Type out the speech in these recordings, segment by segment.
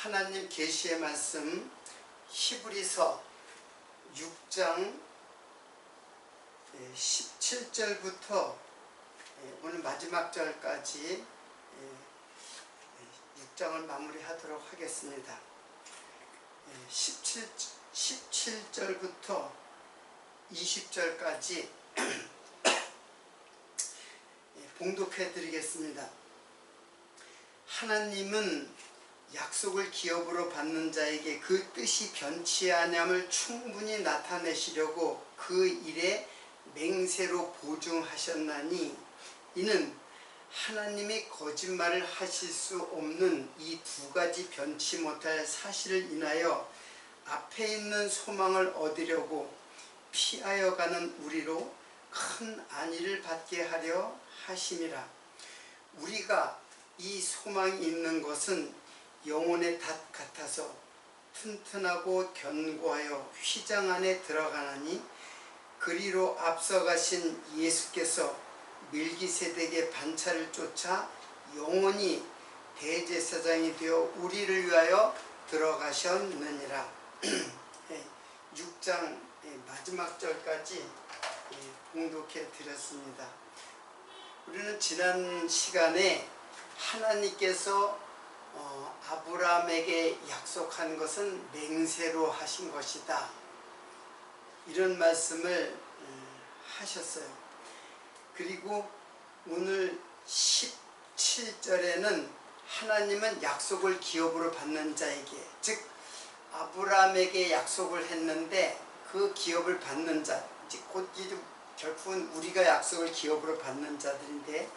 하나님 계시의 말씀 히브리서 6장 17절부터 오늘 마지막 절까지 6장을 마무리하도록 하겠습니다. 17절부터 20절까지 봉독해 드리겠습니다. 하나님은 약속을 기업으로 받는 자에게 그 뜻이 변치 아니함을 충분히 나타내시려고 그 일에 맹세로 보증하셨나니, 이는 하나님이 거짓말을 하실 수 없는 이 두 가지 변치 못할 사실을 인하여 앞에 있는 소망을 얻으려고 피하여 가는 우리로 큰 안위를 받게 하려 하심이라. 우리가 이 소망이 있는 것은 영혼의 닷 같아서 튼튼하고 견고하여 휘장 안에 들어가나니, 그리로 앞서가신 예수께서 멜기세덱의 반차를 쫓아 영원히 대제사장이 되어 우리를 위하여 들어가셨느니라. 6장 마지막 절까지 봉독해 드렸습니다. 우리는 지난 시간에 하나님께서 아브라함에게 약속한 것은 맹세로 하신 것이다, 이런 말씀을 하셨어요. 그리고 오늘 17절에는 하나님은 약속을 기업으로 받는 자에게, 즉 아브라함에게 약속을 했는데 그 기업을 받는 자, 곧 결국은 우리가 약속을 기업으로 받는 자들인데,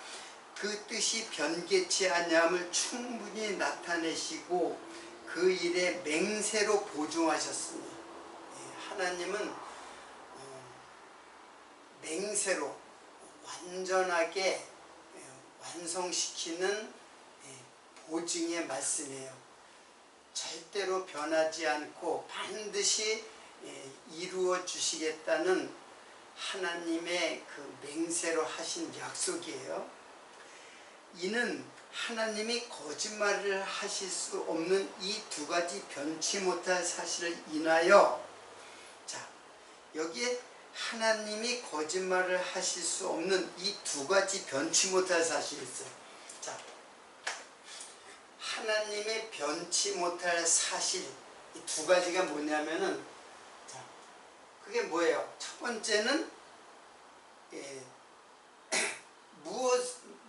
그 뜻이 변개치 아니함을 충분히 나타내시고 그 일에 맹세로 보증하셨습니다. 하나님은 맹세로 완전하게 완성시키는 보증의 말씀이에요. 절대로 변하지 않고 반드시 이루어 주시겠다는 하나님의 그 맹세로 하신 약속이에요. 이는 하나님이 거짓말을 하실 수 없는 이 두 가지 변치 못할 사실을 인하여, 자, 여기에 하나님이 거짓말을 하실 수 없는 이 두 가지 변치 못할 사실이 있어요. 자, 하나님의 변치 못할 사실, 이 두 가지가 뭐냐면은, 자, 그게 뭐예요? 첫 번째는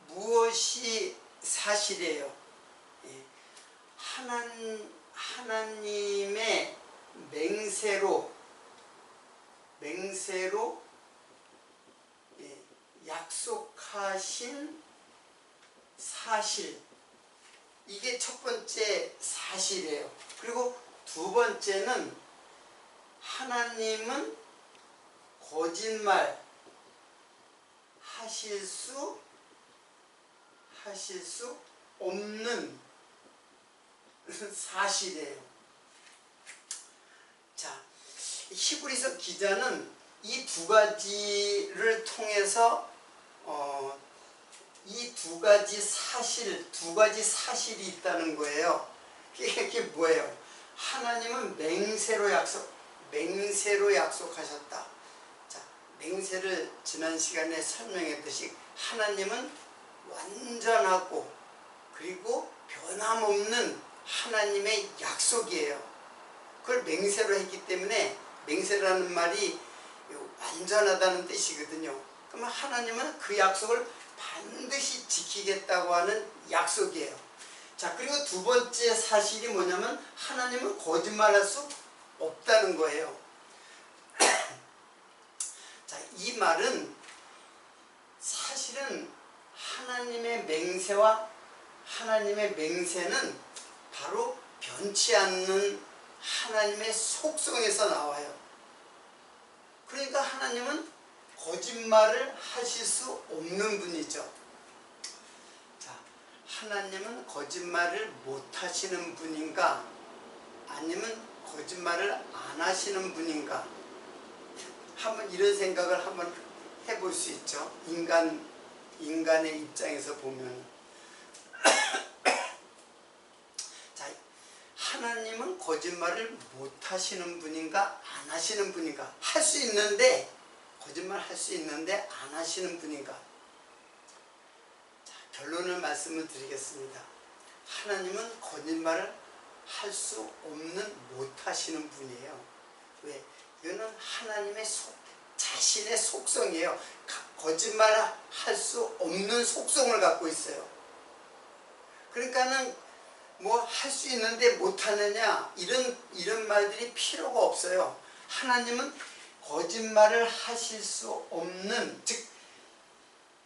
무엇이 사실이에요? 하나님의 맹세로 약속하신 사실, 이게 첫 번째 사실이에요. 그리고 두 번째는 하나님은 거짓말 하실 수 없는 사실이에요. 자, 히브리서 기자는 이 두 가지를 통해서 이 두 가지 사실이 있다는 거예요. 이게 뭐예요? 하나님은 맹세로 약속하셨다. 자, 맹세를 지난 시간에 설명했듯이 하나님은 완전하고 그리고 변함없는 하나님의 약속이에요. 그걸 맹세로 했기 때문에, 맹세라는 말이 완전하다는 뜻이거든요. 그러면 하나님은 그 약속을 반드시 지키겠다고 하는 약속이에요. 자, 그리고 두 번째 사실이 뭐냐면 하나님은 거짓말할 수 없다는 거예요. 자, 이 말은 사실은 하나님의 맹세는 바로 변치 않는 하나님의 속성에서 나와요. 그러니까 하나님은 거짓말을 하실 수 없는 분이죠. 자, 하나님은 거짓말을 못 하시는 분인가, 아니면 거짓말을 안 하시는 분인가, 한번 이런 생각을 한번 해볼 수 있죠. 인간의 입장에서 보면. 자, 하나님은 거짓말을 못 하시는 분인가 안 하시는 분인가? 할 수 있는데 거짓말 할 수 있는데 안 하시는 분인가? 자, 결론을 말씀을 드리겠습니다. 하나님은 거짓말을 할 수 없는 못 하시는 분이에요. 왜? 이거는 하나님의 자신의 속성이에요. 거짓말 할 수 없는 속성을 갖고 있어요. 그러니까는 뭐 할 수 있는데 못하느냐 이런 말들이 필요가 없어요. 하나님은 거짓말을 하실 수 없는, 즉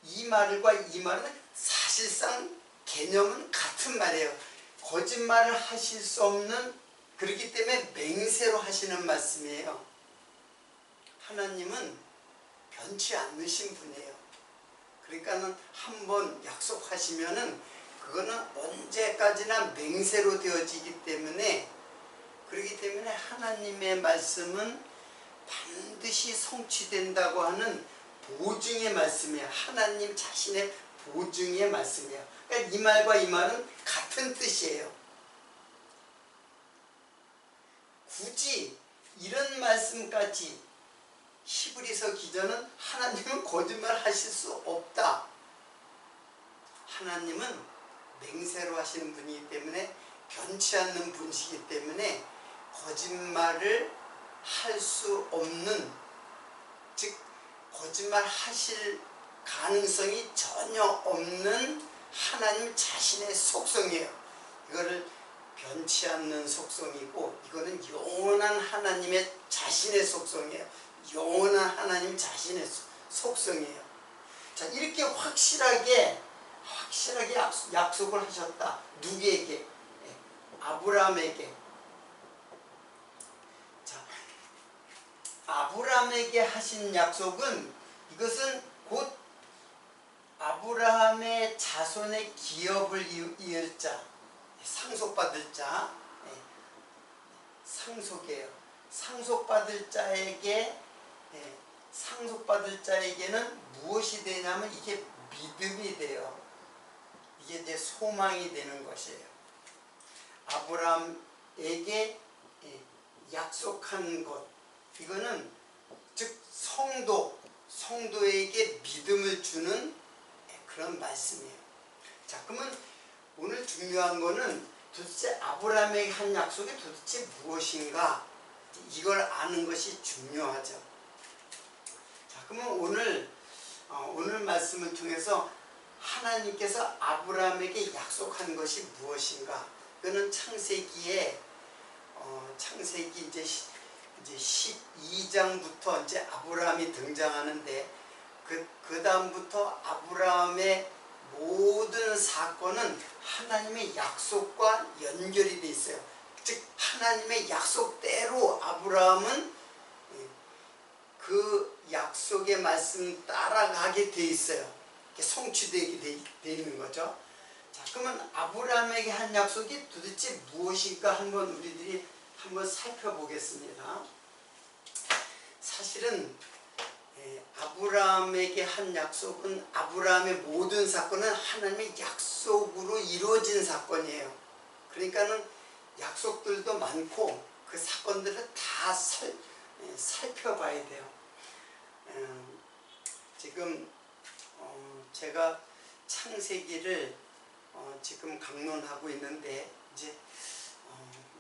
이 말과 이 말은 사실상 개념은 같은 말이에요. 거짓말을 하실 수 없는, 그렇기 때문에 맹세로 하시는 말씀이에요. 하나님은 변치 않으신 분이에요. 그러니까는 한번 약속하시면은 그거는 언제까지나 맹세로 되어지기 때문에, 그렇기 때문에 하나님의 말씀은 반드시 성취된다고 하는 보증의 말씀이에요. 하나님 자신의 보증의 말씀이에요. 그러니까 이 말과 이 말은 같은 뜻이에요. 굳이 이런 말씀까지 히브리서 기자는 하나님은 거짓말 하실 수 없다. 하나님은 맹세로 하시는 분이기 때문에, 변치 않는 분이시기 때문에 거짓말을 할 수 없는, 즉 거짓말 하실 가능성이 전혀 없는 하나님 자신의 속성이에요. 이거를 변치 않는 속성이고, 이거는 영원한 하나님의 자신의 속성이에요. 영원한 하나님 자신의 속성이에요. 자, 이렇게 확실하게 약속을 하셨다. 누구에게? 아브라함에게. 자, 아브라함에게 하신 약속은, 이것은 곧 아브라함의 자손의 기업을 이을 자, 상속받을 자, 상속이에요. 상속받을 자에게는 무엇이 되냐면 이게 믿음이 돼요. 이게 이제 소망이 되는 것이에요. 아브라함에게 약속한 것, 이거는 즉 성도에게 믿음을 주는 그런 말씀이에요. 자, 그러면 오늘 중요한 거는 도대체 아브라함에게 한 약속이 도대체 무엇인가, 이걸 아는 것이 중요하죠. 자, 그러면 오늘 말씀을 통해서 하나님께서 아브라함에게 약속한 것이 무엇인가? 그거는 창세기 이제 12장부터 이제 아브라함이 등장하는데, 그 다음부터 아브라함의 모든 사건은 하나님의 약속과 연결이 돼 있어요. 즉 하나님의 약속대로 아브라함은 그 약속의 말씀 따라가게 돼 있어요. 성취되게 돼 있는 거죠. 자, 그러면 아브라함에게 한 약속이 도대체 무엇일까 우리들이 한번 살펴보겠습니다. 사실은 아브라함에게 한 약속은, 아브라함의 모든 사건은 하나님의 약속으로 이루어진 사건이에요. 그러니까는 약속들도 많고 그 사건들을 다 살펴봐야 돼요. 지금 제가 창세기를 지금 강론하고 있는데, 이제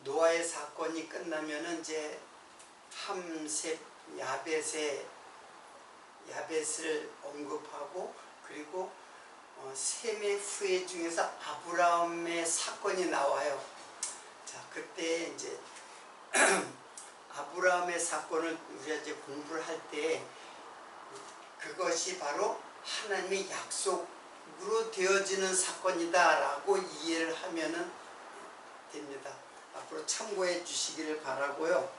노아의 사건이 끝나면은 이제 함, 셋, 야벳을 언급하고, 그리고 셈의 후예 중에서 아브라함의 사건이 나와요. 자, 그때 이제 아브라함의 사건을 우리가 이제 공부를 할 때, 그것이 바로 하나님의 약속으로 되어지는 사건이다라고 이해를 하면은 됩니다. 앞으로 참고해 주시기를 바라고요.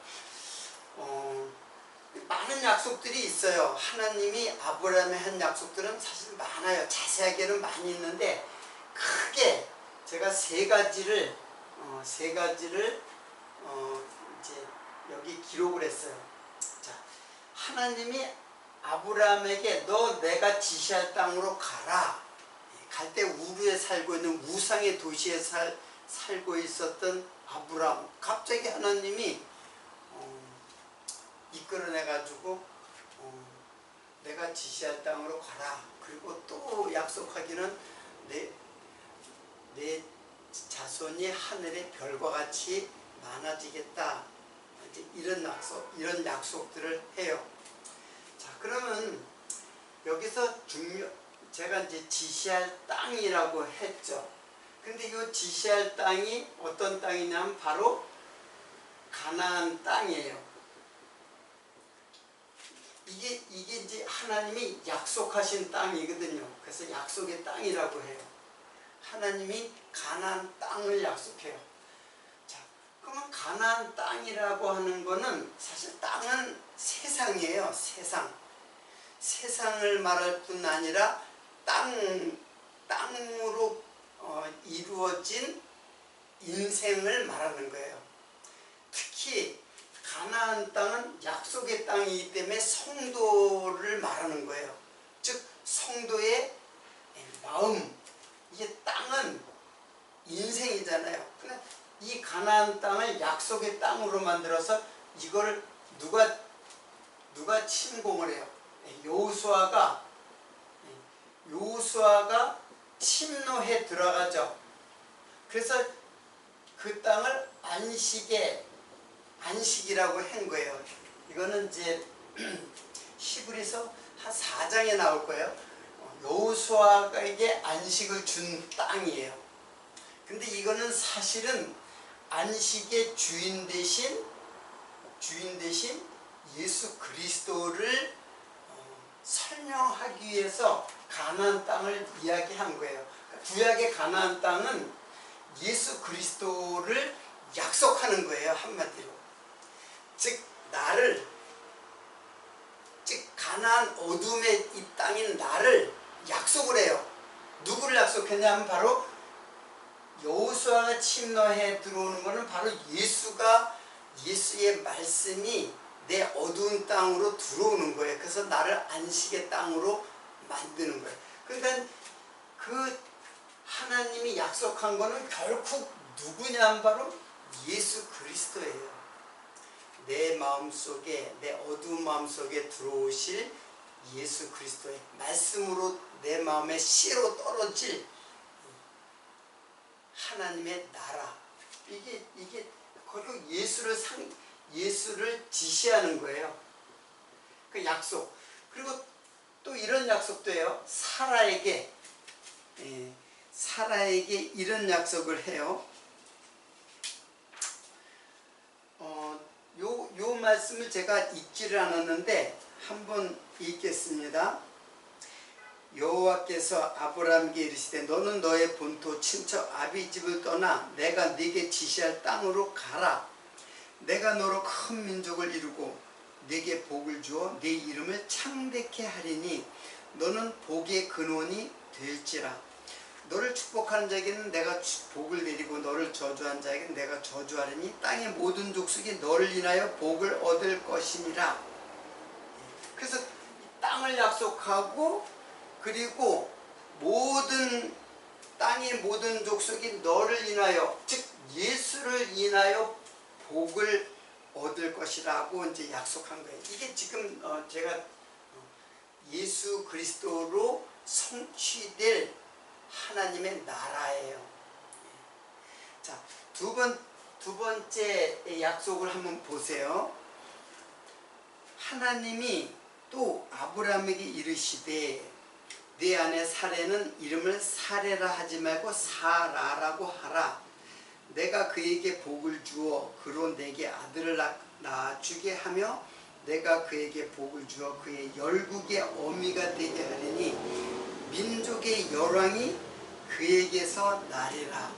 많은 약속들이 있어요. 하나님이 아브라함에 한 약속들은 사실 많아요. 자세하게는 많이 있는데, 크게 제가 세 가지를 이제 여기 기록을 했어요. 자, 하나님이 아브라함에게 너 내가 지시할 땅으로 가라. 갈 때 우르에 살고 있는 우상의 도시에 살고 있었던 아브람, 갑자기 하나님이 이끌어내가지고 내가 지시할 땅으로 가라. 그리고 또 약속하기는 내 자손이 하늘의 별과 같이 많아지겠다. 이제 이런 약속들을 해요. 자, 그러면 여기서 제가 이제 지시할 땅이라고 했죠. 근데 이 지시할 땅이 어떤 땅이냐면 바로 가나안 땅이에요. 이게 이제 하나님이 약속하신 땅이거든요. 그래서 약속의 땅이라고 해요. 하나님이 가나안 땅을 약속해요. 자, 그러면 가나안 땅이라고 하는 거는 사실 땅은 세상이에요. 세상을 말할 뿐 아니라 땅으로 이루어진 인생을 말하는 거예요. 특히 가나안 땅은 약속의 땅이기 때문에 성도를 말하는 거예요. 즉 성도의 마음, 이게 땅은 인생이잖아요. 근데 이 가나안 땅을 약속의 땅으로 만들어서 이걸 누가 침공을 해요? 여호수아가 침노해 들어가죠. 그래서 그 땅을 안식이라고 한 거예요. 이거는 이제 히브리서 한 4장에 나올 거예요. 여호수아에게 안식을 준 땅이에요. 근데 이거는 사실은 안식의 주인 대신 예수 그리스도를 설명하기 위해서 가나안 땅을 이야기한 거예요. 구약의 가나안 땅은 예수 그리스도를 약속하는 거예요. 한마디로. 즉 가나안 어둠의 이 땅인 나를 약속을 해요. 누구를 약속했냐면 바로 여호수아가 침노해 들어오는 것은 바로 예수의 말씀이 내 어두운 땅으로 들어오는 거예요. 그래서 나를 안식의 땅으로 만드는 거예요. 그러니까 그 하나님이 약속한 거는 결국 누구냐면 바로 예수 그리스도예요. 내 마음속에, 내 어두운 마음속에 들어오실 예수 그리스도의 말씀으로 내 마음에 씨로 떨어질 하나님의 나라. 이게 결국 예수를 지시하는 거예요. 그 약속. 그리고 또 이런 약속도 해요. 사라에게 이런 약속을 해요. 요 말씀을 제가 읽지를 않았는데 한번 읽겠습니다. 여호와께서 아브라함에게 이르시되 너는 너의 본토 친척 아비집을 떠나 내가 네게 지시할 땅으로 가라. 내가 너로 큰 민족을 이루고 네게 복을 주어 네 이름을 창대케 하리니 너는 복의 근원이 될지라. 너를 축복하는 자에게는 내가 복을 내리고 너를 저주한 자에게는 내가 저주하리니 땅의 모든 족속이 너를 인하여 복을 얻을 것이니라. 그래서 땅을 약속하고 그리고 땅의 모든 족속이 너를 인하여, 즉 예수를 인하여 복을 얻을 것이라고 이제 약속한 거예요. 이게 지금 제가 예수 그리스도로 성취될 하나님의 나라예요. 자, 두 번째 약속을 한번 보세요. 하나님이 또 아브라함에게 이르시되 네 아내 사레는 이름을 사레라 하지 말고 사라라고 하라. 내가 그에게 복을 주어 그로 내게 아들을 낳아주게 하며 내가 그에게 복을 주어 그의 열국의 어미가 되게 하리니 민족의 열왕이 그에게서 나리라.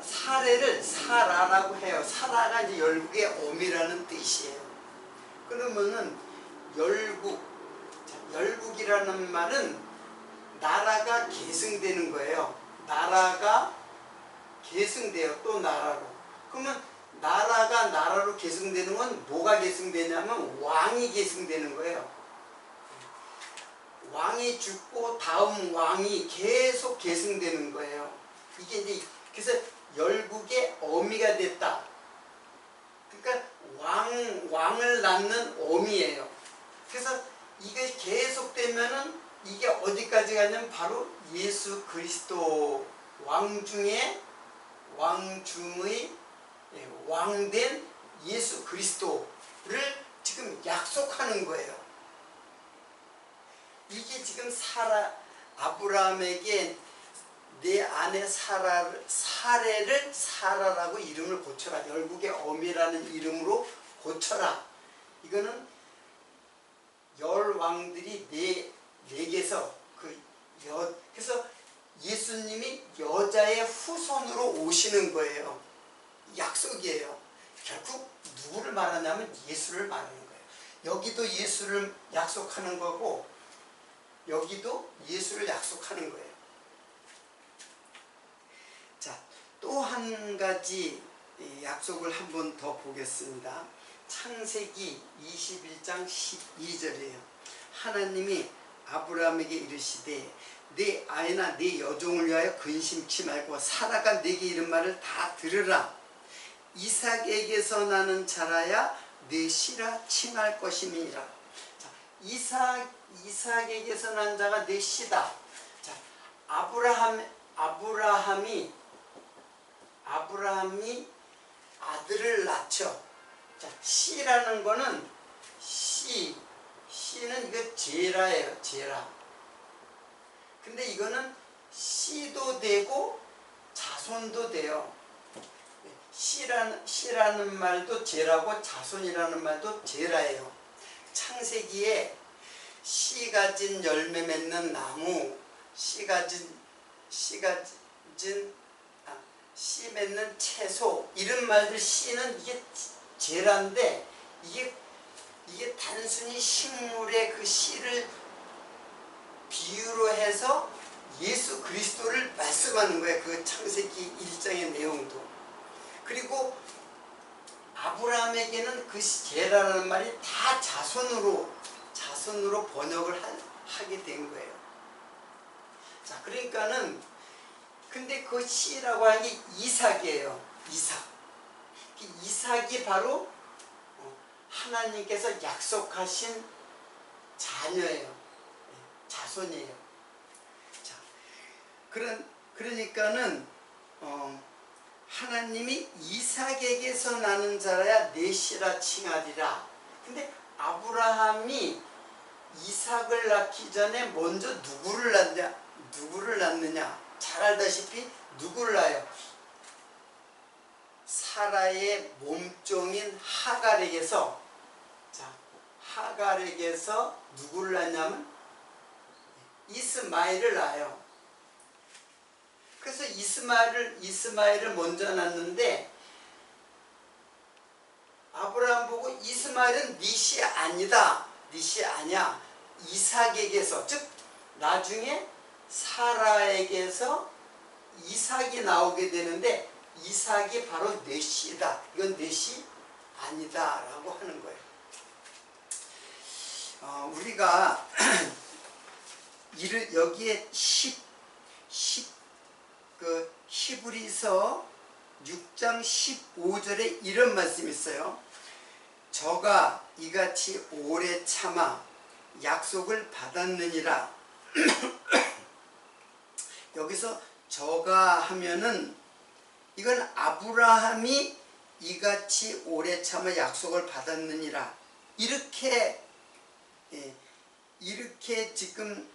사레를 사라라고 해요. 사라가 이제 열국의 어미라는 뜻이에요. 그러면은 열국이라는 말은 나라가 계승되는 거예요. 나라가 계승돼요. 또 나라로. 그러면 나라가 나라로 계승되는 건 뭐가 계승되냐면 왕이 계승되는 거예요. 왕이 죽고 다음 왕이 계속 계승되는 거예요. 이게 이제 그래서 열국의 어미가 됐다. 그러니까 왕을 낳는 어미예요. 그래서 이게 계속되면은 이게 어디까지 가냐면 바로 예수 그리스도 왕중의 왕된 예수 그리스도를 지금 약속하는 거예요. 이게 지금 아브라함에게 내 아내 사례를 사라라고 이름을 고쳐라. 열국의 어미라는 이름으로 고쳐라. 이거는 열 왕들이 내게서 그래서 예수님이 여자의 후손으로 오시는 거예요. 약속이에요. 결국 누구를 말하냐면 예수를 말하는 거예요. 여기도 예수를 약속하는 거고 여기도 예수를 약속하는 거예요. 자, 또 한 가지 약속을 한번 더 보겠습니다. 창세기 21장 12절이에요. 하나님이 아브라함에게 이르시되 내 아내나 내 여종을 위하여 근심치 말고 사라가 내게 이른 말을 다 들으라. 이삭에게서 나는 자라야 내 씨라 칭할 것임이니라. 자, 이삭에게서 난 자가 내 씨다. 자, 아브라함이 아들을 낳죠. 자, 씨라는 거는 씨는 이거 제라예요. 제라. 근데 이거는 씨도 되고 자손도 돼요. 씨라는 말도 제라고 자손이라는 말도 제라예요. 창세기에 씨 가진 열매 맺는 나무, 씨 맺는 채소, 이런 말들 씨는 이게 제라인데 이게 단순히 식물의 그 씨를 비유로 해서 예수 그리스도를 말씀하는 거예요. 그 창세기 1장의 내용도. 그리고 아브라함에게는 그 제라라는 말이 다 자손으로 번역을 하게 된 거예요. 자, 그러니까는 근데 그 씨라고 하는 게 이삭이에요. 이삭이 바로 하나님께서 약속하신 자녀예요. 자손이에요. 자, 그러니까는 하나님이 이삭에게서 나는 자라야 내 씨라 칭하리라. 근데 아브라함이 이삭을 낳기 전에 먼저 누구를 낳느냐? 잘 알다시피 누구를 낳아요? 사라의 몸종인 하갈에게서, 누구를 낳냐면 이스마엘을 낳아요. 그래서 이스마엘을 먼저 낳는데 아브라함 보고 이스마엘은 네 씨 아니다. 네 씨 아니야. 이삭에게서, 즉 나중에 사라에게서 이삭이 나오게 되는데 이삭이 바로 내 씨다. 이건 내 씨 아니다 라고 하는 거예요. 우리가 여기에 히브리서 6장 15절에 이런 말씀이 있어요. 저가 이같이 오래 참아 약속을 받았느니라. 여기서 저가 하면은 이건 아브라함이 이같이 오래 참아 약속을 받았느니라. 이렇게 지금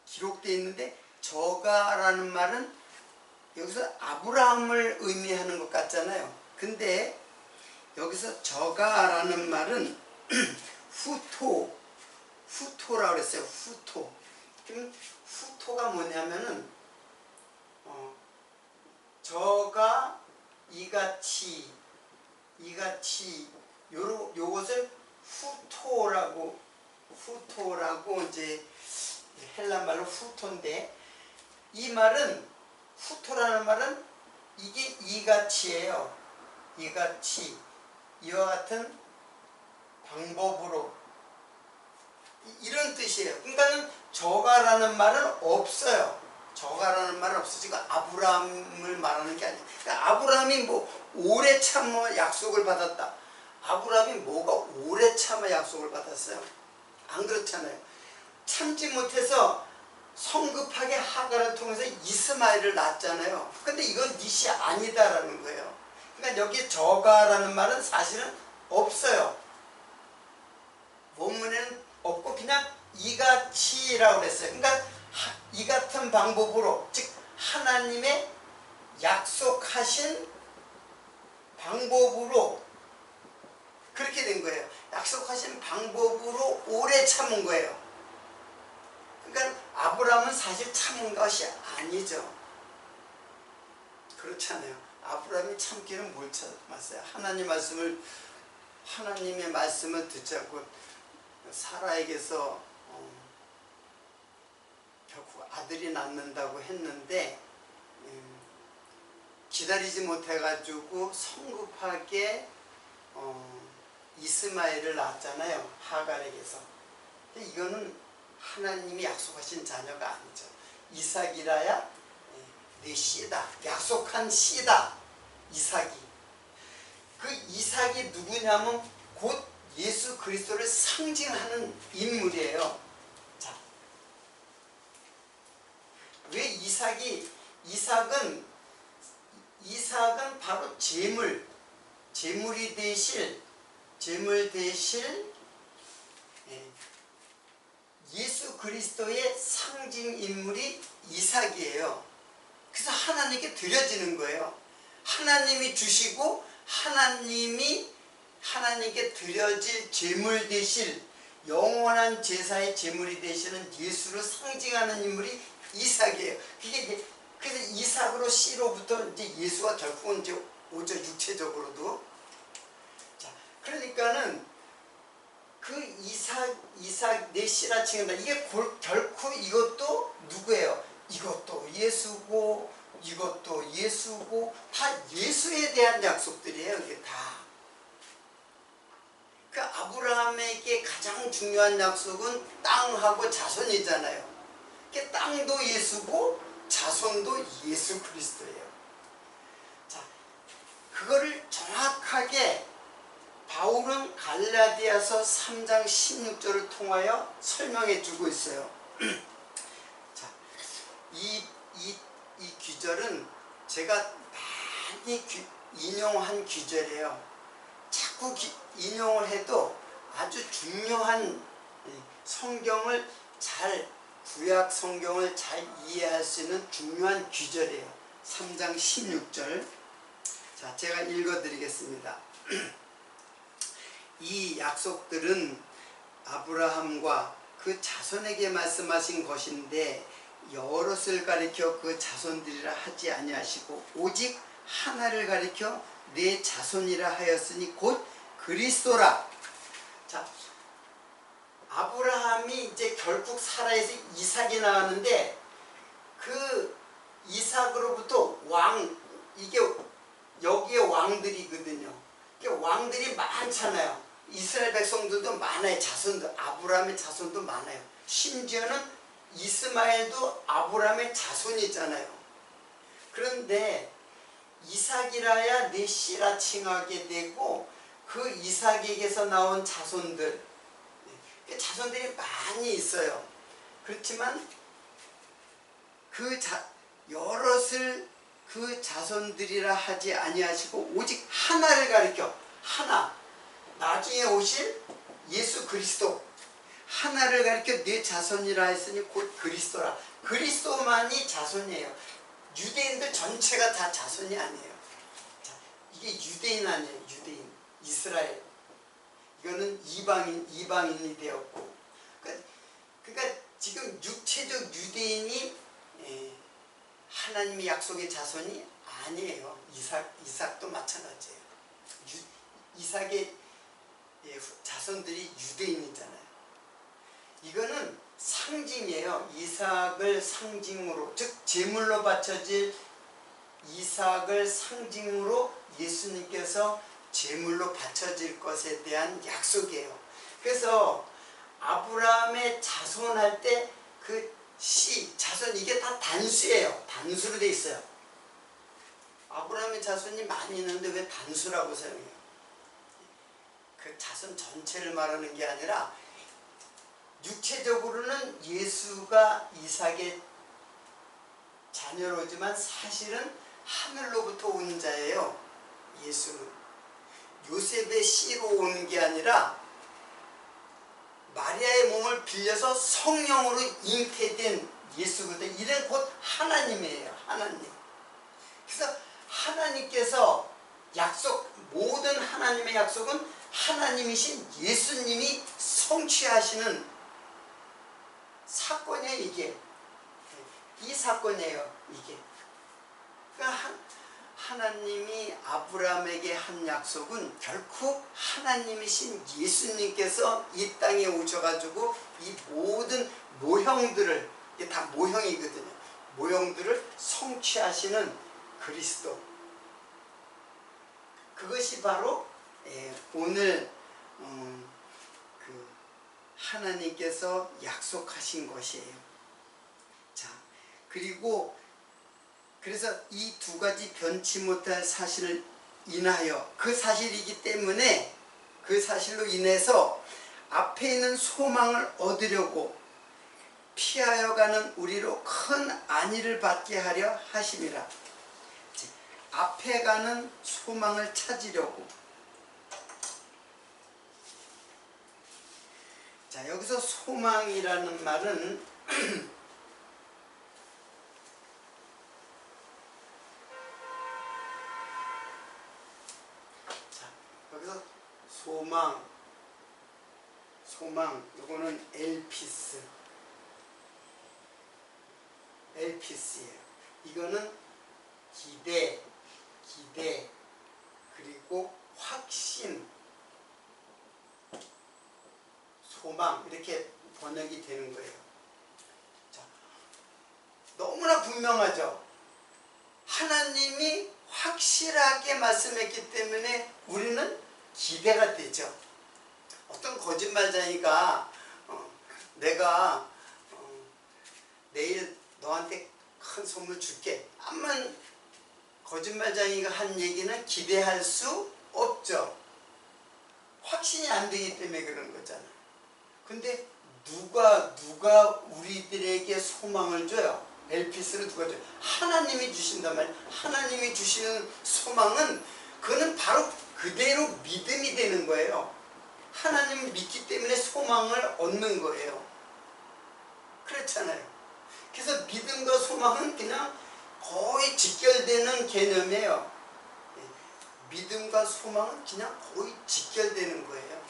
기록되어 있는데 저가라는 말은 여기서 아브라함을 의미하는 것 같잖아요. 근데 여기서 저가라는 말은 후토라고 그랬어요. 후토. 그럼 후토가 뭐냐면은 저가 이같이 요것을 후토라고 이제 헬라 말로 후토인데, 이 말은 후토라는 말은 이게 이같이예요. 이같이, 이와 같은 방법으로, 이런 뜻이에요. 그러니까는 저가라는 말은 없어요. 저가라는 말은 없어. 지금 아브라함을 말하는 게 아니야. 그러니까 아브라함이 뭐 오래 참아 약속을 받았다. 아브라함이 뭐가 오래 참아 약속을 받았어요? 안 그렇잖아요. 참지 못해서 성급하게 하갈을 통해서 이스마엘을 낳았잖아요. 근데 이건 닛이 아니다라는 거예요. 그러니까 여기 저가라는 말은 사실은 없어요. 원문에는 없고 그냥 이같이라고 그랬어요. 그러니까 이 같은 방법으로, 즉 하나님의 약속하신 방법으로 그렇게 된 거예요. 약속하신 방법으로 오래 참은 거예요. 그러니까 아브라함은 사실 참은 것이 아니죠. 그렇잖아요. 아브라함이 참기는 뭘 참았어요? 하나님의 말씀을 듣지 않고 사라에게서 결국 아들이 낳는다고 했는데 기다리지 못해가지고 성급하게 이스마엘을 낳았잖아요. 하갈에게서. 이거는 하나님이 약속하신 자녀가 아니죠. 이삭이라야 내 씨다. 약속한 씨다. 이삭이. 그 이삭이 누구냐면 곧 예수 그리스도를 상징하는 인물이에요. 자, 왜 이삭은 바로 제물 대실 예수 그리스도의 상징 인물이 이삭이에요. 그래서 하나님께 드려지는 거예요. 하나님이 주시고 하나님께 드려질 제물 대실 영원한 제사의 제물이 되시는 예수를 상징하는 인물이 이삭이에요. 그래서 이삭으로 씨로부터 이제 예수가 결국은 이제 오죠. 육체적으로도. 자, 그러니까는 그 이삭 내 씨라 칭한다. 이게 결코 이것도 누구예요? 이것도 예수고 이것도 예수고 다 예수에 대한 약속들이에요. 이게 다. 그 아브라함에게 가장 중요한 약속은 땅하고 자손이잖아요. 그 땅도 예수고 자손도 예수 그리스도예요. 자, 그거를 정확하게 바울은 갈라디아서 3장 16절을 통하여 설명해 주고 있어요. 자, 이 귀절은 제가 많이 인용한 귀절이에요. 자꾸 인용을 해도 아주 중요한 성경을 구약 성경을 잘 이해할 수 있는 중요한 귀절이에요. 3장 16절. 자, 제가 읽어드리겠습니다. 이 약속들은 아브라함과 그 자손에게 말씀하신 것인데 여럿을 가리켜 그 자손들이라 하지 아니하시고 오직 하나를 가리켜 내 자손이라 하였으니 곧 그리스도라. 자, 아브라함이 이제 결국 사라에서 이삭이 나왔는데 그 이삭으로부터 이게 여기에 왕들이거든요. 왕들이 많잖아요. 이스라엘 백성들도 많아요. 자손도 아브라함의 자손도 많아요. 심지어는 이스마엘도 아브라함의 자손이잖아요. 그런데 이삭이라야 내 씨라 칭하게 되고 그 이삭에게서 나온 자손들이 많이 있어요. 그렇지만 여럿을 그 자손들이라 하지 아니하시고 오직 하나를 가리켜 나중에 오실 예수 그리스도 하나를 가리켜 내 자손이라 했으니 곧 그리스도라. 그리스도만이 자손이에요. 유대인들 전체가 다 자손이 아니에요. 자, 이게 유대인 아니에요. 유대인 이스라엘. 이거는 이방인이 되었고 그러니까 지금 육체적 유대인이 하나님의 약속의 자손이 아니에요. 이삭도 마찬가지예요. 이삭의 자손들이 유대인이잖아요. 이거는 상징이에요. 이삭을 상징으로, 즉 제물로 바쳐질 이삭을 상징으로 예수님께서 제물로 바쳐질 것에 대한 약속이에요. 그래서 아브라함의 자손할 때 그 씨, 자손 이게 다 단수예요. 단수로 돼 있어요. 아브라함의 자손이 많이 있는데 왜 단수라고 사용해요? 그 자손 전체를 말하는 게 아니라 육체적으로는 예수가 이삭의 자녀로지만 사실은 하늘로부터 온 자예요. 예수는 요셉의 씨로 온 게 아니라 마리아의 몸을 빌려서 성령으로 잉태된 예수거든. 이는 곧 하나님이에요. 하나님. 그래서 하나님께서 모든 하나님의 약속은 하나님이신 예수님이 성취하시는 사건이에요. 이게 이 사건이에요. 이게 그러니까 하나님이 아브라함에게 한 약속은 결코 하나님이신 예수님께서 이 땅에 오셔가지고 이 모든 모형들을, 이게 다 모형이거든요. 모형들을 성취하시는 그리스도. 그것이 바로 오늘 그 하나님께서 약속하신 것이에요. 자, 그리고 그래서 이 두 가지 변치 못할 사실을 인하여, 그 사실이기 때문에 그 사실로 인해서 앞에 있는 소망을 얻으려고 피하여 가는 우리로 큰 안위를 받게 하려 하심이라. 앞에 가는 소망을 찾으려고. 자, 여기서 소망이라는 말은 자, 여기서 소망, 요거는 엘피스예요. 이거는 기대, 그리고 확신, 소망, 이렇게 번역이 되는 거예요. 자, 너무나 분명하죠. 하나님이 확실하게 말씀했기 때문에 우리는 기대가 되죠. 어떤 거짓말쟁이가 내가 내일 너한테 큰 선물 줄게, 암만 거짓말쟁이가 한 얘기는 기대할 수 없죠. 확신이 안 되기 때문에 그런 거잖아. 근데 누가 우리들에게 소망을 줘요? 엘피스를 누가 줘요? 하나님이 주신단 말이에요. 하나님이 주시는 소망은 그거는 바로 그대로 믿음이 되는 거예요. 하나님을 믿기 때문에 소망을 얻는 거예요. 그렇잖아요. 그래서 믿음과 소망은 그냥 거의 직결되는 개념이에요. 믿음과 소망은 그냥 거의 직결되는 거예요.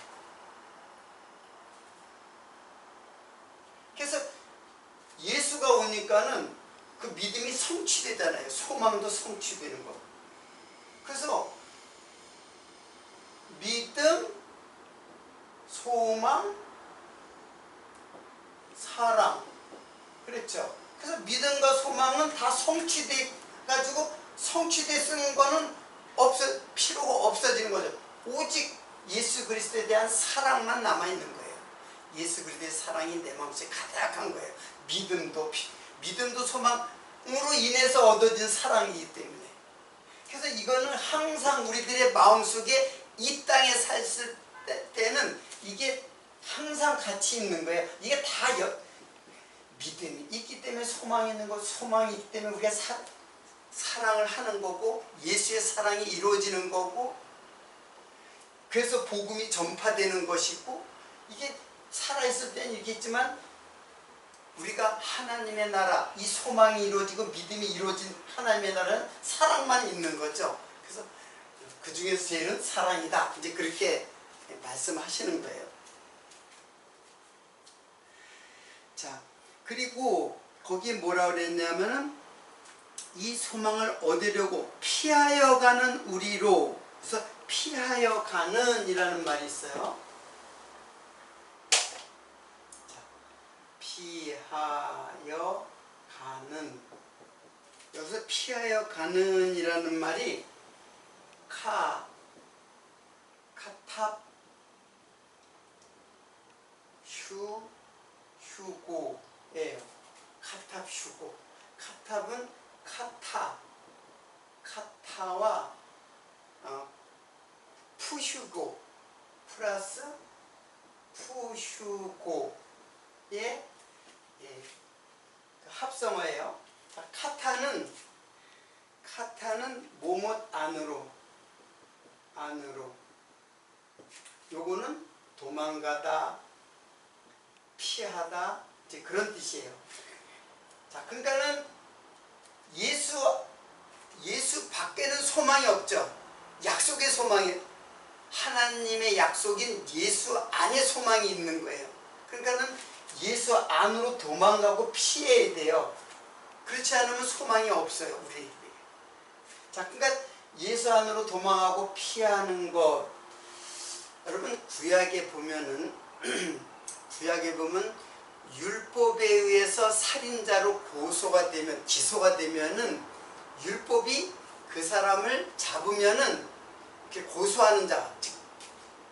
그래서 예수가 오니까는 그 믿음이 성취되잖아요. 소망도 성취되는 거. 그래서 믿음, 소망, 사랑, 그랬죠. 그래서 믿음과 소망은 다 성취돼가지고, 성취됐는 거는 필요가 없어지는 거죠. 오직 예수 그리스도에 대한 사랑만 남아있는 거예요. 예수 그리스도의 사랑이 내 마음속에 가득한 거예요. 믿음도 소망으로 인해서 얻어진 사랑이기 때문에. 그래서 이거는 항상 우리들의 마음속에 이 땅에 살 때는 이게 항상 같이 있는 거예요. 이게 다 믿음이 있기 때문에 소망이 있는 거, 소망이 있기 때문에 우리가 사랑을 하는 거고, 예수의 사랑이 이루어지는 거고, 그래서 복음이 전파되는 것이고, 이게 살아있을 때는 이렇게 있지만 우리가 하나님의 나라, 이 소망이 이루어지고 믿음이 이루어진 하나님의 나라는 사랑만 있는 거죠. 그래서 그 중에서 제일은 사랑이다, 이제 그렇게 말씀하시는 거예요. 자, 그리고 거기에 뭐라 그랬냐면은 이 소망을 얻으려고 피하여 가는 우리로, 그래서 피하여 가는 이라는 말이 있어요. 자, 피하여 가는, 여기서 피하여 가는 이라는 말이 카탑, 휴고예요. 휴고. 카탑은 카타와 푸휴고 플러스 푸휴고의 합성어예요. 카타는 뭐뭇 안으로. 요거는 도망가다, 피하다, 이제 그런 뜻이에요. 자, 그러니까는 예수 밖에는 소망이 없죠. 약속의 소망이, 하나님의 약속인 예수 안에 소망이 있는 거예요. 그러니까는 예수 안으로 도망가고 피해야 돼요. 그렇지 않으면 소망이 없어요, 우리에게. 자, 그러니까 예수 안으로 도망하고 피하는 것. 여러분, 구약에 보면 율법에 의해서 살인자로 기소가 되면은 율법이 그 사람을 잡으면은 이렇게 고소하는 자, 즉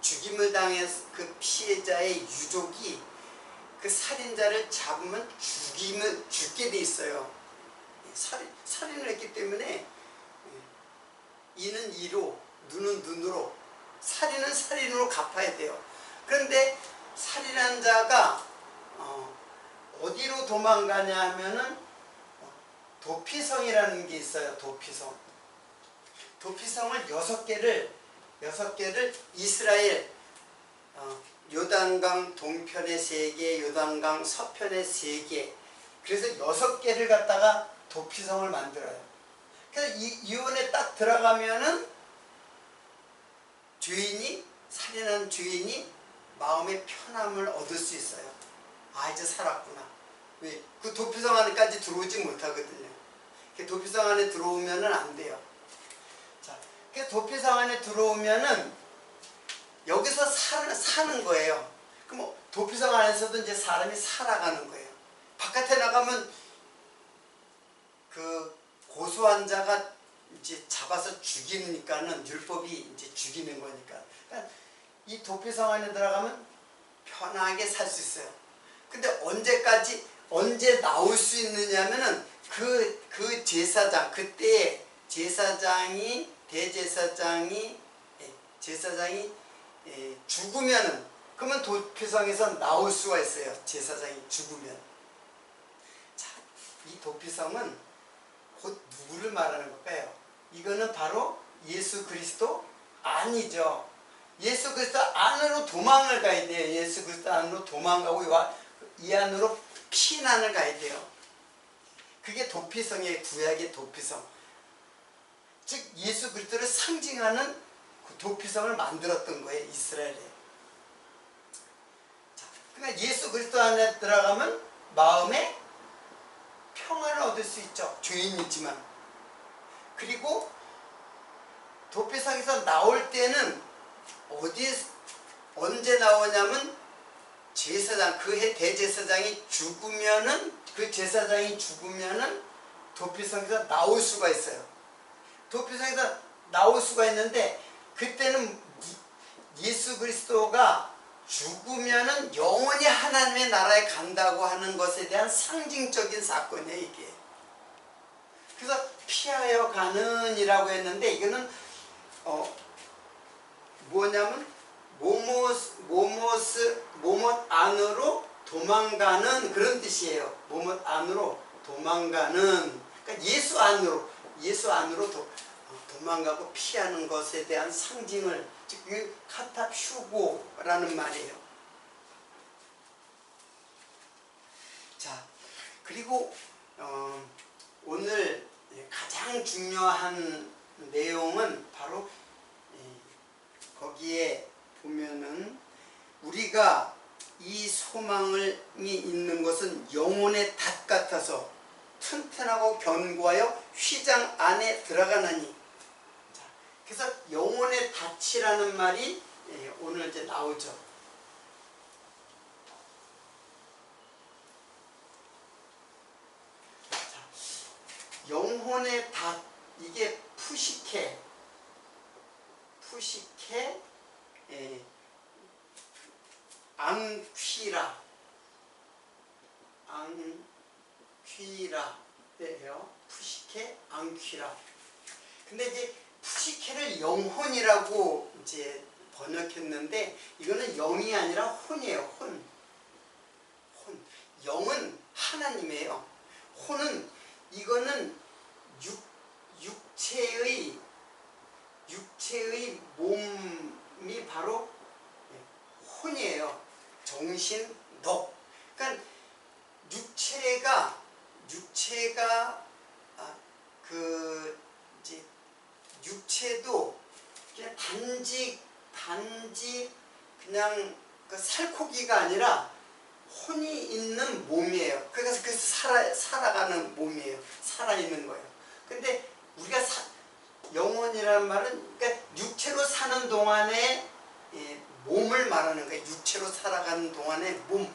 죽임을 당해서 그 피해자의 유족이 그 살인자를 잡으면 죽게 돼 있어요. 살인을 했기 때문에 이는 이로, 눈은 눈으로, 살인은 살인으로 갚아야 돼요. 그런데 살인한 자가 어디로 도망가냐 하면은 도피성이라는 게 있어요. 도피성을 6개를 이스라엘 요단강 동편에 3개, 요단강 서편에 3개, 그래서 6개를 갖다가 도피성을 만들어요. 그래서 이혼에 딱 들어가면은 살인한 죄인이 마음의 편함을 얻을 수 있어요. 아, 이제 살았구나. 왜? 그 도피성 안에까지 들어오지 못하거든요. 도피성 안에 들어오면은 안 돼요. 자, 그 도피성 안에 들어오면은 여기서 사는 거예요. 그럼 도피성 안에서도 이제 사람이 살아가는 거예요. 바깥에 나가면 그 고소한 자가 이제 잡아서 죽이니까는 율법이 이제 죽이는 거니까. 그러니까 이 도피성 안에 들어가면 편하게 살 수 있어요. 근데 언제 나올 수 있느냐면은 그 제사장, 그때 대제사장이 죽으면은, 그러면 도피성에서 나올 수가 있어요. 제사장이 죽으면. 자, 이 도피성은 곧 누구를 말하는 걸까요? 이거는 바로 예수 그리스도 안이죠. 예수 그리스도 안으로 도망을 가야 돼요. 예수 그리스도 안으로 도망가고 이 안으로 피난을 가야 돼요. 그게 도피성이에요. 구약의 도피성. 즉 예수 그리스도를 상징하는 그 도피성을 만들었던 거예요. 이스라엘에. 자, 그러니까 예수 그리스도 안에 들어가면 마음에 평안을 얻을 수 있죠. 죄인이지만. 그리고 도피성에서 나올 때는 언제 나오냐면 제사장, 그해 대제사장이 죽으면은, 도피성에서 나올 수가 있어요. 도피성에서 나올 수가 있는데, 그때는 예수 그리스도가 죽으면은 영원히 하나님의 나라에 간다고 하는 것에 대한 상징적인 사건이에요, 이게. 그래서 피하여 가는 이라고 했는데, 이거는 뭐냐면 뭐뭇 안으로 도망가는 그런 뜻이에요. 뭐뭇 안으로 도망가는, 그러니까 예수 안으로 도망가고 피하는 것에 대한 상징을, 즉 카타퓨고라는 말이에요. 자, 그리고 오늘 가장 중요한 내용은 바로 거기에 보면은 우리가 이 소망이 있는 것은 영혼의 닷 같아서 튼튼하고 견고하여 휘장 안에 들어가나니. 자, 그래서 영혼의 닷이라는 말이 오늘 이제 나오죠. 자, 영혼의 닷, 이게 푸시케 앙퀴라 앙퀴라예요. 푸시케, 앙퀴라. 근데 이제 푸시케를 영혼이라고 이제 번역했는데 이거는 영이 아니라 혼이에요. 혼. 영은 하나님이에요. 혼은 이거는 육체의 몸이 바로 혼이에요. 정신, 덕. 그러니까 육체도 그냥 단지 그냥 그 살코기가 아니라 혼이 있는 몸이에요. 그래서 살아가는 몸이에요. 살아있는 거예요. 근데 우리가 영혼이라는 말은 그러니까 육체로 사는 동안에 몸을 말하는 거예요. 육체로 살아가는 동안의 몸.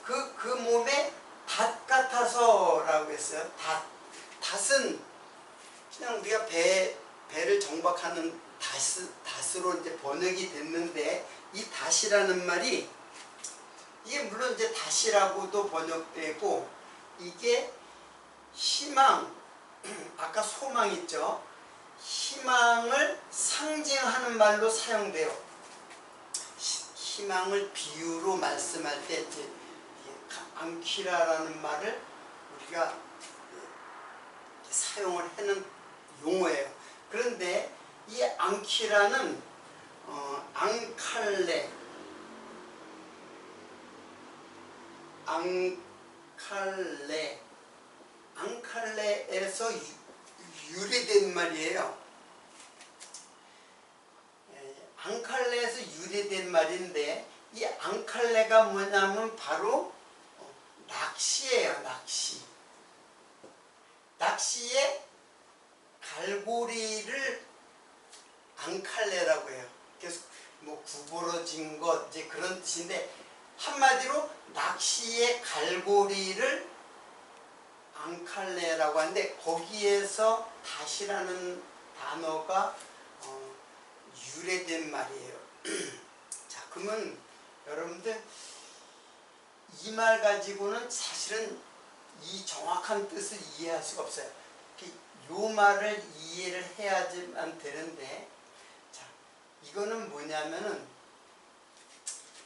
그 몸에 닷 같아서라고 했어요. 닷은 그냥 우리가 배를 정박하는 닷으로 이제 번역이 됐는데 이 닷이라는 말이 이게 물론 이제 닷이라고도 번역되고 이게 희망, 아까 소망 있죠? 희망을 상징하는 말로 사용돼요. 희망을 비유로 말씀할 때 이제 앙키라라는 말을 우리가 사용을 하는 용어예요. 그런데 이 앙키라는 앙칼레에서 유래된 말이에요. 앙칼레에서 유래된 말인데 이 앙칼레가 뭐냐면 바로 낚시예요. 낚시의 갈고리를 앙칼레라고 해요. 그래서 뭐 구부러진 것 이제 그런 뜻인데 한마디로 낚시의 갈고리를 앙칼레라고 하는데 거기에서 닷이라는 단어가 유래된 말이에요. 자, 그러면 여러분들 이 말 가지고는 사실은 이 정확한 뜻을 이해할 수가 없어요. 이 말을 이해를 해야지만 되는데, 자, 이거는 뭐냐면은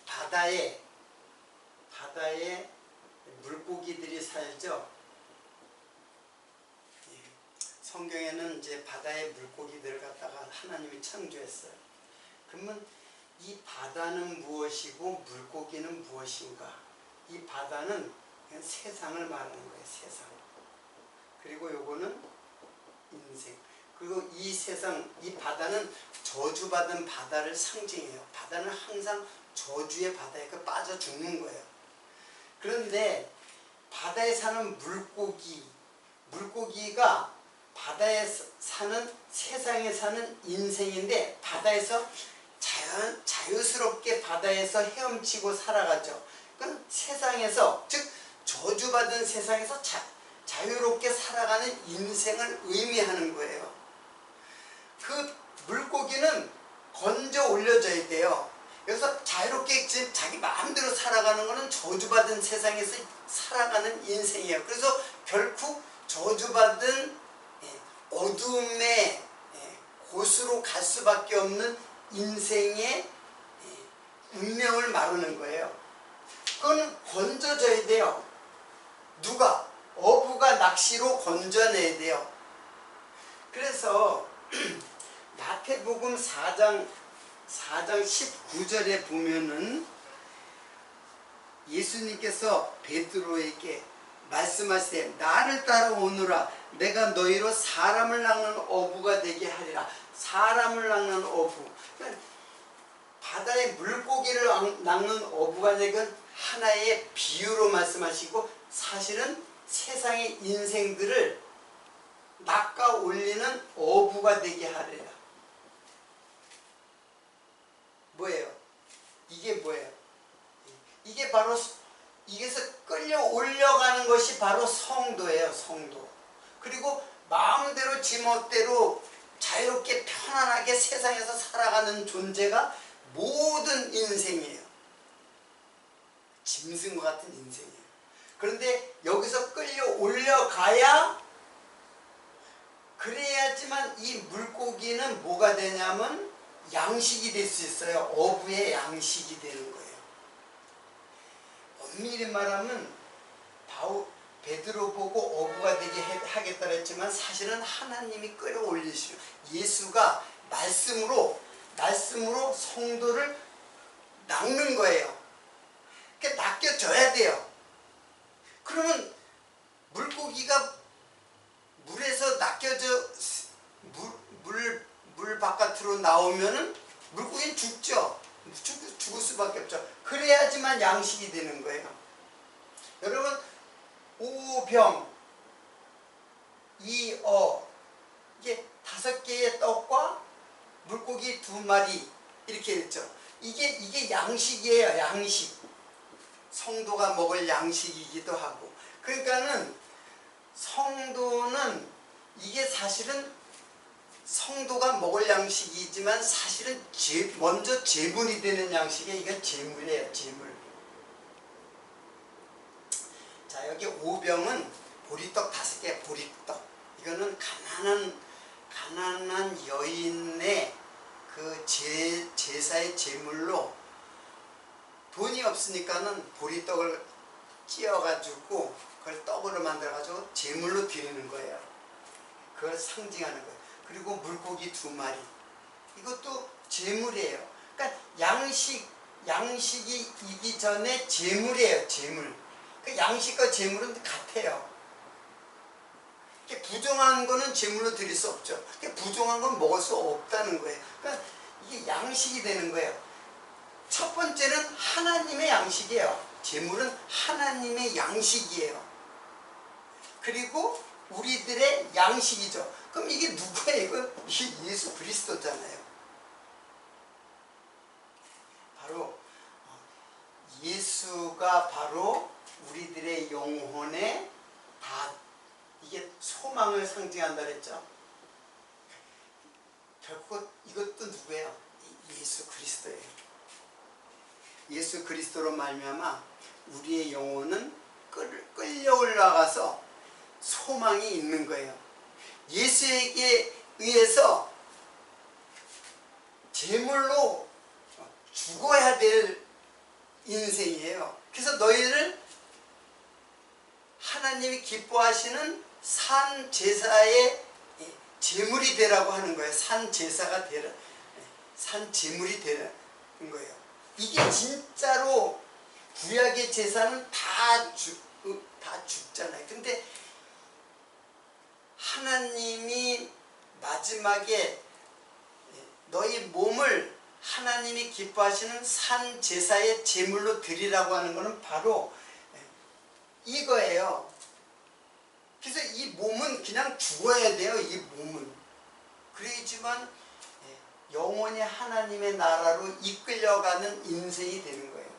바다에 물고기들이 살죠. 성경에는 이제 바다의 물고기들을 갖다가 하나님이 창조했어요. 그러면 이 바다는 무엇이고 물고기는 무엇인가? 이 바다는 그냥 세상을 말하는 거예요. 세상. 그리고 요거는 인생. 그리고 이 세상, 이 바다는 저주받은 바다를 상징해요. 바다는 항상 저주의 바다에 빠져 죽는 거예요. 그런데 바다에 사는 물고기가 바다에 사는, 세상에 사는 인생인데 바다에서 자유스럽게 바다에서 헤엄치고 살아가죠. 그건 세상에서, 즉 저주받은 세상에서 자유롭게 살아가는 인생을 의미하는 거예요. 그 물고기는 건져 올려져야 돼요. 그래서 자유롭게 자기 마음대로 살아가는 것은 저주받은 세상에서 살아가는 인생이에요. 그래서 결국 저주받은 어둠의 곳으로 갈 수밖에 없는 인생의 운명을 말하는 거예요. 그건 건져져야 돼요. 누가? 어부가 낚시로 건져내야 돼요. 그래서 마태복음 4장 19절에 보면은 예수님께서 베드로에게 말씀하시되 나를 따라오너라 내가 너희로 사람을 낚는 어부가 되게 하리라. 사람을 낚는 어부. 그러니까 바다에 물고기를 낚는 어부가 되건 하나의 비유로 말씀하시고 사실은 세상의 인생들을 낚아 올리는 어부가 되게 하리라. 뭐예요? 이게 뭐예요? 이게 바로 이게서 끌려 올려가는 것이 바로 성도예요. 성도. 그리고 마음대로 지멋대로 자유롭게 편안하게 세상에서 살아가는 존재가 모든 인생이에요. 짐승과 같은 인생이에요. 그런데 여기서 끌려 올려가야, 그래야지만 이 물고기는 뭐가 되냐면 양식이 될 수 있어요. 어부의 양식이 되는 거예요. 엄밀히 말하면 베드로 보고 어부가 되게 하겠다 했지만 사실은 하나님이 끌어올리시고 예수가 말씀으로 성도를 낚는 거예요. 그러니까 낚여줘야 돼요. 그러면 물고기가 물에서 낚여져 물 바깥으로 나오면은 물고기는 죽죠. 죽을 수밖에 없죠. 그래야지만 양식이 되는 거예요. 여러분, 오병, 이어, 이게 5개의 떡과 물고기 2마리 이렇게 했죠. 이게 양식이에요. 양식. 성도가 먹을 양식이기도 하고. 그러니까는 성도는 이게 사실은 성도가 먹을 양식이지만 사실은 먼저 제물이 되는 양식이, 이건 제물이에요. 제물. 자, 여기 오병은 보리떡 5개, 보리떡. 이거는 가난한 여인의 그 제사의 제물로, 돈이 없으니까는 보리떡을 찧어가지고 그걸 떡으로 만들어가지고 제물로 드리는 거예요. 그걸 상징하는 거예요. 그리고 물고기 2마리. 이것도 제물이에요. 그러니까 양식이 이기 전에 제물이에요. 제물. 그 양식과 제물은 같아요. 부정한 거는 제물로 드릴 수 없죠. 부정한 건 먹을 수 없다는 거예요. 그러니까 이게 양식이 되는 거예요. 첫 번째는 하나님의 양식이에요. 제물은 하나님의 양식이에요. 그리고 우리들의 양식이죠. 그럼 이게 누구예요? 이게 예수 그리스도잖아요. 바로 예수가 바로 우리들의 영혼의 이게 소망을 상징한다 그랬죠. 결국 이것도 누구예요? 예수 그리스도예요. 예수 그리스도로 말미암아 우리의 영혼은 끌려 올라가서 소망이 있는 거예요. 예수에게 의해서 제물로 죽어야 될 인생이에요. 그래서 너희를 하나님이 기뻐하시는 산 제사의 제물이 되라고 하는 거예요. 산 제사가 되라, 산 제물이 되라는 거예요. 이게 진짜로 구약의 제사는 다 죽잖아요. 근데 하나님이 마지막에 너희 몸을 하나님이 기뻐하시는 산 제사의 제물로 드리라고 하는 것은 바로 이거예요. 그래서 이 몸은 그냥 죽어야 돼요. 이 몸은. 그래야지만 영원히 하나님의 나라로 이끌려가는 인생이 되는 거예요.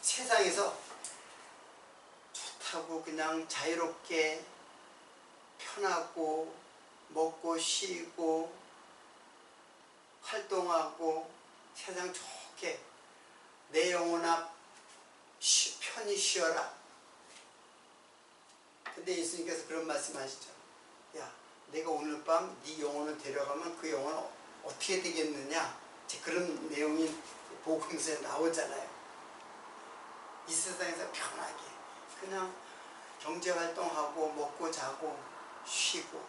세상에서 좋다고 그냥 자유롭게 편하고 먹고 쉬고 활동하고 세상 좋게 내 영혼아 편히 쉬어라. 근데 예수님께서 그런 말씀하시죠. 야, 내가 오늘 밤 네 영혼을 데려가면 그 영혼은 어떻게 되겠느냐. 그런 내용이 복음서에 나오잖아요. 이 세상에서 편하게 그냥 경제활동하고 먹고 자고 쉬고,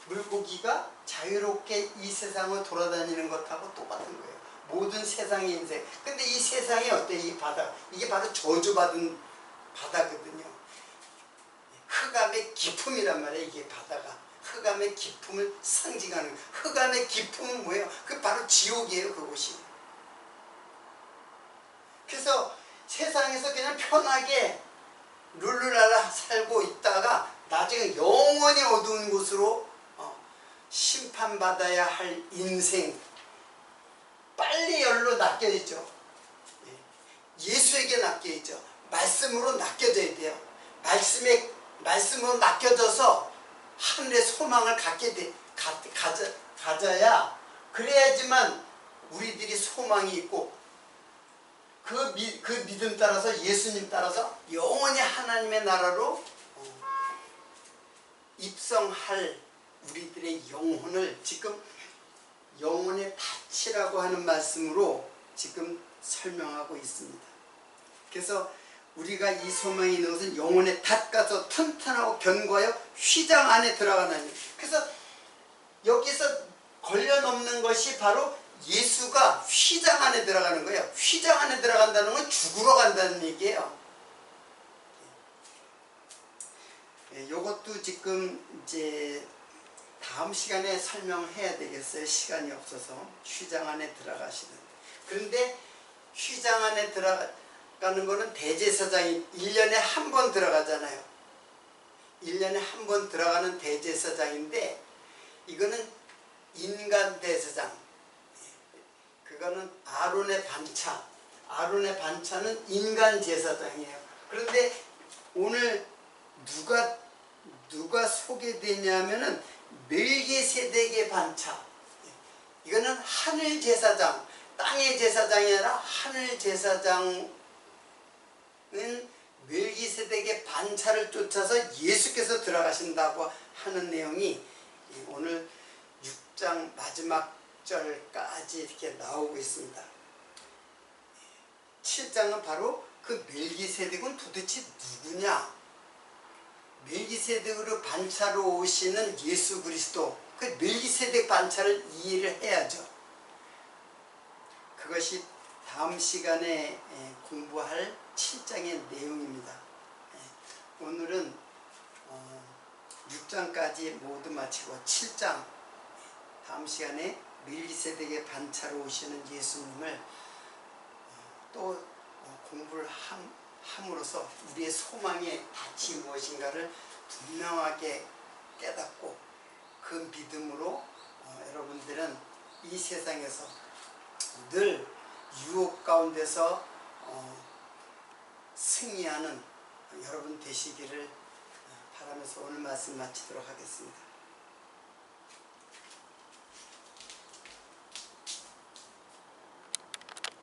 물고기가 자유롭게 이 세상을 돌아다니는 것하고 똑같은 거예요. 모든 세상의 인생. 근데 이 세상이 어때요? 이 바다, 이게 바로 저주받은 바다거든요. 흑암의 기품이란 말이에요. 이게 바다가 흑암의 기품을 상징하는, 흑암의 기품은 뭐예요? 그 바로 지옥이에요. 그곳이. 그래서 세상에서 그냥 편하게 룰루랄라 살고 있다가 나중에 영원히 어두운 곳으로 심판받아야 할 인생, 빨리 열로 낚여있죠. 예수에게 낚여있죠. 말씀으로 낚여져야 돼요. 말씀으로 낚여져서 하늘의 소망을 가져야, 그래야지만 우리들이 소망이 있고, 그 믿음 따라서 예수님 따라서 영원히 하나님의 나라로 입성할 우리들의 영혼을 지금 영혼의 닻이라고 하는 말씀으로 지금 설명하고 있습니다. 그래서 우리가 이 소망이 있는 것은 영혼의 닻 가서 튼튼하고 견고하여 휘장 안에 들어가나니. 그래서 여기서 걸려놓는 것이 바로 예수가 휘장 안에 들어가는 거예요. 휘장 안에 들어간다는 건 죽으러 간다는 얘기예요. 요것도 지금 이제 다음 시간에 설명해야 되겠어요. 시간이 없어서. 휘장 안에 들어가시는. 그런데 휘장 안에 들어가는 거는 대제사장이 1년에 한 번 들어가잖아요. 1년에 한 번 들어가는 대제사장인데 이거는 인간 대제사장. 그거는 아론의 반차. 아론의 반차는 인간 제사장이에요. 그런데 오늘 누가 소개되냐면은 멜기세덱의 반차. 이거는 하늘 제사장, 땅의 제사장이 아니라 하늘 제사장은 멜기세덱의 반차를 쫓아서 예수께서 들어가신다고 하는 내용이 오늘 6장 마지막 절까지 이렇게 나오고 있습니다. 7장은 바로 그 멜기세덱은 도대체 누구냐? 멜기세덱으로 반차로 오시는 예수 그리스도, 그 멜기세덱 반차를 이해를 해야죠. 그것이 다음 시간에 공부할 7장의 내용입니다. 오늘은 6장까지 모두 마치고 7장 다음 시간에 멜기세덱의 반차로 오시는 예수님을 또 공부를 함으로써 우리의 소망의 닻이 무엇인가를 분명하게 깨닫고 그 믿음으로 여러분들은 이 세상에서 늘 유혹 가운데서 승리하는 여러분 되시기를 바라면서 오늘 말씀 마치도록 하겠습니다.